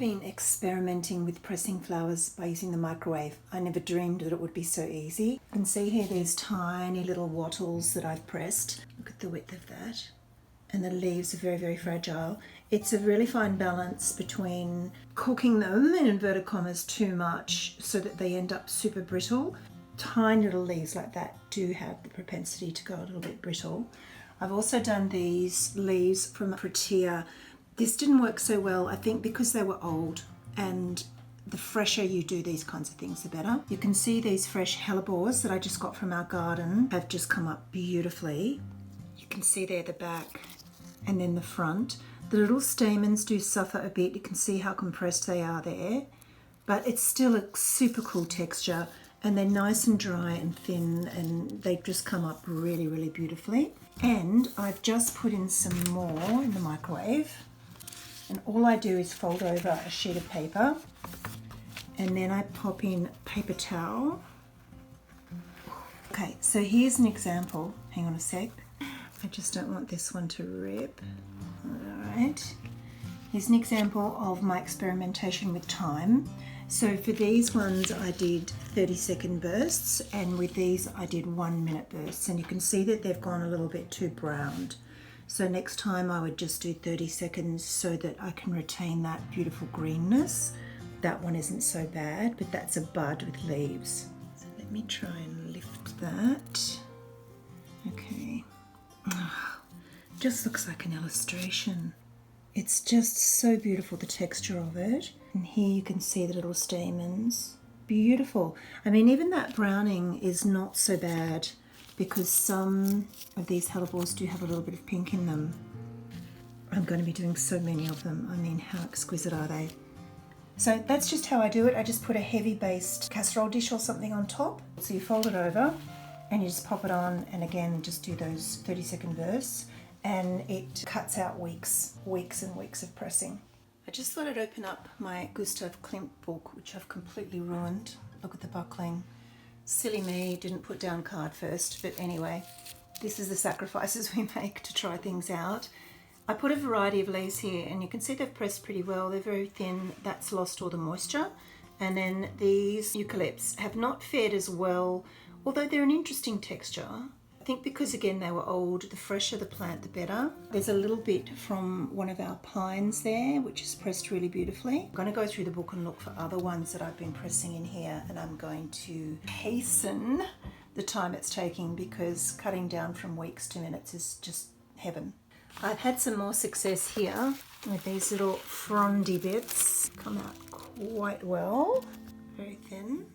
been experimenting with pressing flowers by using the microwave. I never dreamed that it would be so easy. You can see here there's tiny little wattles that I've pressed. Look at the width of that. And the leaves are very, very fragile. It's a really fine balance between cooking them, in inverted commas, too much so that they end up super brittle. Tiny little leaves like that do have the propensity to go a little bit brittle. I've also done these leaves from a protea. This didn't work so well, I think because they were old, and the fresher you do these kinds of things, the better. You can see these fresh hellebores that I just got from our garden have just come up beautifully. You can see there the back and then the front. The little stamens do suffer a bit. You can see how compressed they are there, but it's still a super cool texture, and they're nice and dry and thin, and they've just come up really, really beautifully. And I've just put in some more in the microwave. And all I do is fold over a sheet of paper, and then I pop in paper towel. Okay, so here's an example. Hang on a sec. I just don't want this one to rip. Alright. Here's an example of my experimentation with time. So for these ones I did 30-second bursts, and with these I did 1-minute bursts. And you can see that they've gone a little bit too browned. So next time I would just do 30 seconds so that I can retain that beautiful greenness. That one isn't so bad, but that's a bud with leaves. So let me try and lift that. Okay. Oh, just looks like an illustration. It's just so beautiful, the texture of it. And here you can see the little stamens. Beautiful. I mean, even that browning is not so bad, because some of these hellebores do have a little bit of pink in them. I'm going to be doing so many of them. I mean, how exquisite are they? So that's just how I do it. I just put a heavy based casserole dish or something on top. So you fold it over and you just pop it on, and again just do those 30-second bursts, and it cuts out weeks and weeks of pressing. I just thought I'd open up my Gustav Klimt book, which I've completely ruined. Look at the buckling. Silly me, didn't put down card first, but anyway, this is the sacrifices we make to try things out. I put a variety of leaves here, and you can see they've pressed pretty well. They're very thin. That's lost all the moisture. And then these eucalypts have not fared as well, although they're an interesting texture. I think because, again, they were old, the fresher the plant, the better. There's a little bit from one of our pines there, which is pressed really beautifully. I'm going to go through the book and look for other ones that I've been pressing in here, and I'm going to hasten the time it's taking, because cutting down from weeks to minutes is just heaven. I've had some more success here with these little frondy bits. Come out quite well, very thin,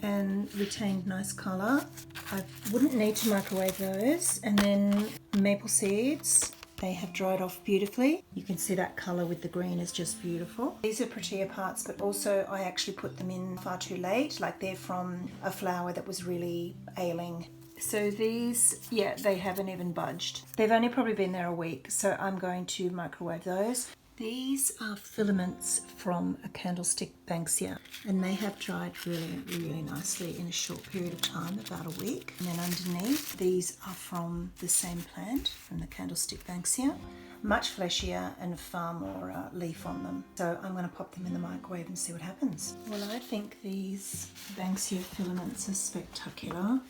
and retained nice colour. I wouldn't need to microwave those. And then maple seeds, they have dried off beautifully. You can see that colour with the green is just beautiful. These are protea parts, but also I actually put them in far too late, like they're from a flower that was really ailing. So these, yeah, they haven't even budged. They've only probably been there a week, so I'm going to microwave those. These are filaments from a candlestick banksia, and they have dried really, really nicely in a short period of time, about a week. And then underneath, these are from the same plant, from the candlestick banksia, much fleshier and far more leaf on them. So I'm going to pop them in the microwave and see what happens. Well, I think these banksia filaments are spectacular.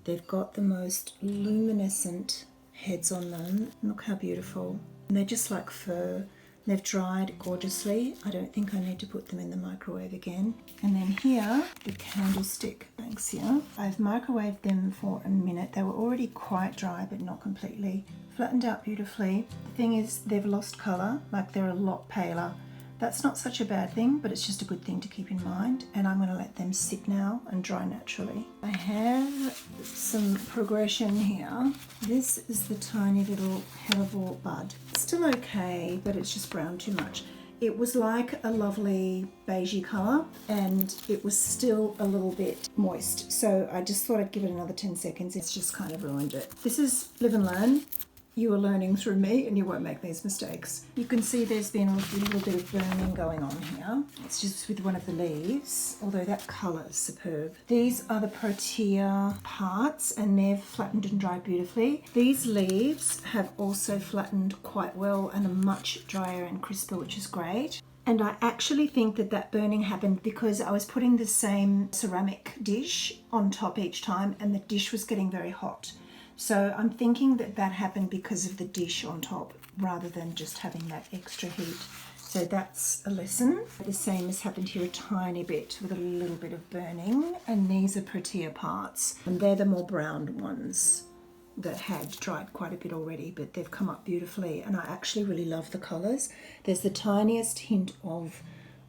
They've got the most luminescent heads on them. Look how beautiful. And they're just like fur. They've dried gorgeously. I don't think I need to put them in the microwave again. And then here, the candlestick banksia. I've microwaved them for a minute. They were already quite dry, but not completely. Flattened out beautifully. The thing is, they've lost colour, like they're a lot paler. That's not such a bad thing, but it's just a good thing to keep in mind. And I'm going to let them sit now and dry naturally. I have some progression here. This is the tiny little hellebore bud. It's still okay, but it's just brown too much. It was like a lovely beigey colour, and it was still a little bit moist. So I just thought I'd give it another 10 seconds. It's just kind of ruined it. This is Live and Learn. You are learning through me, and you won't make these mistakes. You can see there's been a little bit of burning going on here. It's just with one of the leaves, although that colour is superb. These are the protea parts, and they've flattened and dried beautifully. These leaves have also flattened quite well and are much drier and crisper, which is great. And I actually think that that burning happened because I was putting the same ceramic dish on top each time and the dish was getting very hot. So I'm thinking that that happened because of the dish on top rather than just having that extra heat. So that's a lesson. The same has happened here a tiny bit with a little bit of burning, and these are prettier parts. And they're the more brown ones that had dried quite a bit already, but they've come up beautifully, and I actually really love the colours. There's the tiniest hint of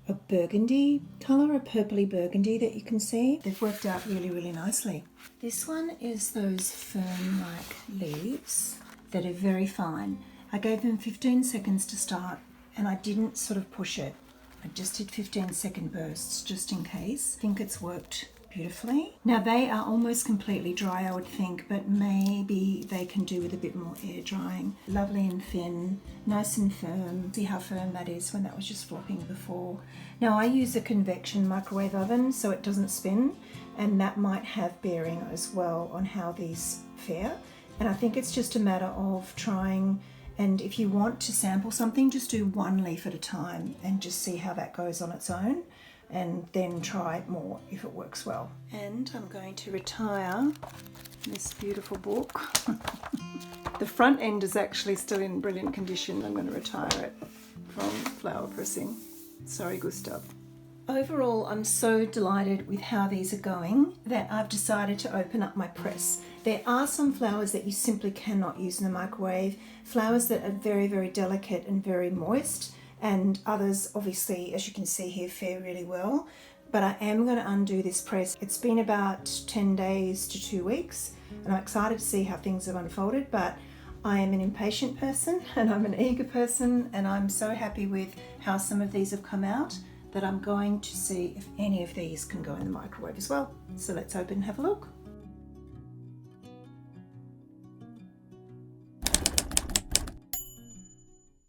a burgundy colour, a purpley burgundy that you can see. They've worked out really, really nicely. This one is those fern-like leaves that are very fine. I gave them 15 seconds to start, and I didn't sort of push it. I just did 15-second bursts just in case. I think it's worked beautifully. Now they are almost completely dry, I would think, but maybe they can do with a bit more air drying. Lovely and thin, nice and firm. See how firm that is when that was just flopping before. Now I use a convection microwave oven so it doesn't spin, and that might have bearing as well on how these fare. And I think it's just a matter of trying, and if you want to sample something, just do one leaf at a time and just see how that goes on its own, and then try it more if it works well. And I'm going to retire this beautiful book. The front end is actually still in brilliant condition. I'm going to retire it from flower pressing. Sorry, Gustav. Overall, I'm so delighted with how these are going that I've decided to open up my press. There are some flowers that you simply cannot use in the microwave, flowers that are very, very delicate and very moist, and others obviously, as you can see here, fare really well. But I am going to undo this press. It's been about 10 days to 2 weeks, and I'm excited to see how things have unfolded, but I am an impatient person and I'm an eager person, and I'm so happy with how some of these have come out that I'm going to see if any of these can go in the microwave as well. So let's open and have a look.